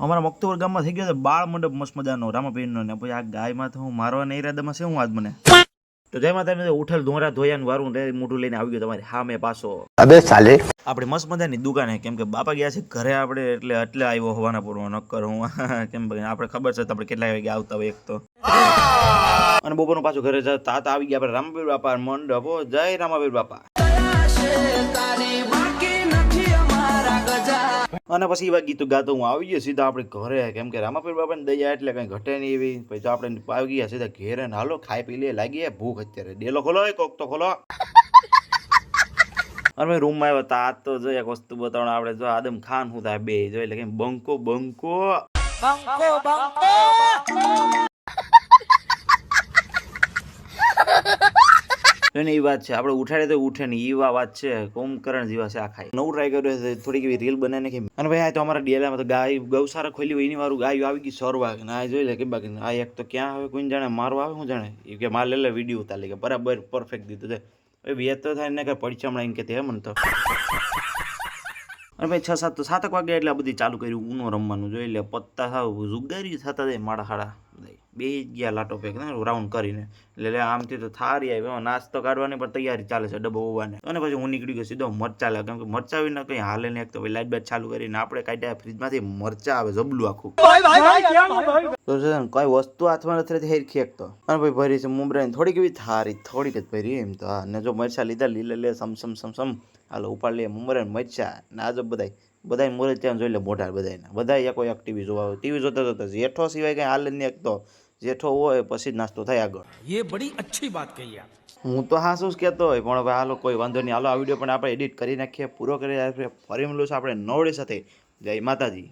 અમારા મક્તોર ગામમાં થઈ ગયો છે બાળ મંડપ મસ્ત મજાનો રામાપીરનો ને પછી આ ગાયમાં તો હું મારવાના ઈરાદામાં છે હું આજ મને તો જય માતા ઉઠેલ ધોરા ધોયાનું વારું મોઢું લઈને આવી ગયો તમારી સામે પાછો અબે સાલે આપણે મસ્ત મજાની દુકાને કેમ કે બાપા ગયા છે ઘરે આપણે એટલે આવ્યો હોવાના પૂર્વ નક્કર હું કેમ કે આપણે ખબર છે આપણે કેટલા વાગે આવતા હોય એક તો અને બપોરનું પાછું ઘરે જતા આવી ગયા આપણે રામાપીર બાપા મંડપ જય રામાપીર બાપા અને પછી એવા ગીતો ગાતો હું આવી ગયો સીધા આપણે ઘરે કેમ કે રામાપીર બાપાને દયા એટલે કઈ ઘટે નહીં એવી પછી આપણે આવી ગયા સીધા ઘેરે ને હાલો ખાઈ પી લે લાગી ભૂખ અત્યારે ડેલો ખોલો કોક તો ખોલો અને રૂમમાં આવ્યો તા આજ તો જો એક વસ્તુ બતાવણ આપણે જો આદમ ખાન હું થાય બે જો એટલે કે બંકો બંકો એ વાત છે આપણે ઉઠાડે તો ઉઠે ને એવા વાત છે કુંભકર્ણ જેવા છે આ ખાઈ નવું ટ્રાય કર્યો છે થોડીક એવી રીલ બનાવીને કે અને ભાઈ આ તો અમારા ડેલામાં તો ગાય ગૌશાળા ખોલી હોય એની વાળું ગાયો આવી ગઈ સરવા ના જોઈ લે કે બાકી આ એક તો ક્યાં આવે કોઈ જાણે મારવા આવે હું જાણે એ કે માર લે વિડીયો ઉતાર લે કે બરાબર પરફેક્ટ દીધું છે વેત તો થાય ને કે પડીચામણા એમ કે તે મને તો અને ભાઈ 6-7 વાગે એટલે આ બધી ચાલુ કર્યું ઊનો રમવાનું જોઈ લે પત્તા સાવ જુગારી થતા જાય માડા ખાડા બે ગયા લાટો પેક રાઉન્ડ કરીને એટલે આમથી તો થારી આવી નાસ્તો કાઢવાની પણ તૈયારી ચાલે છે ડબ્બો હોવાને અને પછી હું નીકળી ગયો સીધો મરચા લાગે કેમ કે મરચા વિના કંઈ હાલે ને એક તો લાઈટ બાઈટ ચાલુ કરીને આપણે કાઢ્યા ફ્રીજમાંથી મરચા આવે જબલું આખું તો છે ને કોઈ વસ્તુ હાથમાં નથી હેરખી એક તો અને ભાઈ ભરી છે મુંબરાની થોડીક એવી થારી થોડીક જ ભરી એમ તો હા ને જો મરચા લીધા લીલે લે સમ હાલો ઉપાડ લે મુંબરા મરચા ના જો બધા મોરે ત્યાં જોઈ લે મોઢા બધા એક એક ટીવી જોવા ટીવી જોતા જેઠો સિવાય કઈ હાલ નહીં એક તો જેઠો હોય પછી જ નાસ્તો થાય આગળ ये बड़ी अच्छी बात कही आप હું તો હા શું જ કહેતો હોય પણ હવે હાલો કોઈ વાંધો નહીં હાલો આ વિડીયો પણ આપણે એડિટ કરી નાખીએ પૂરો કરી ફરી મળ્યું છે આપણે નવડી સાથે જય માતાજી.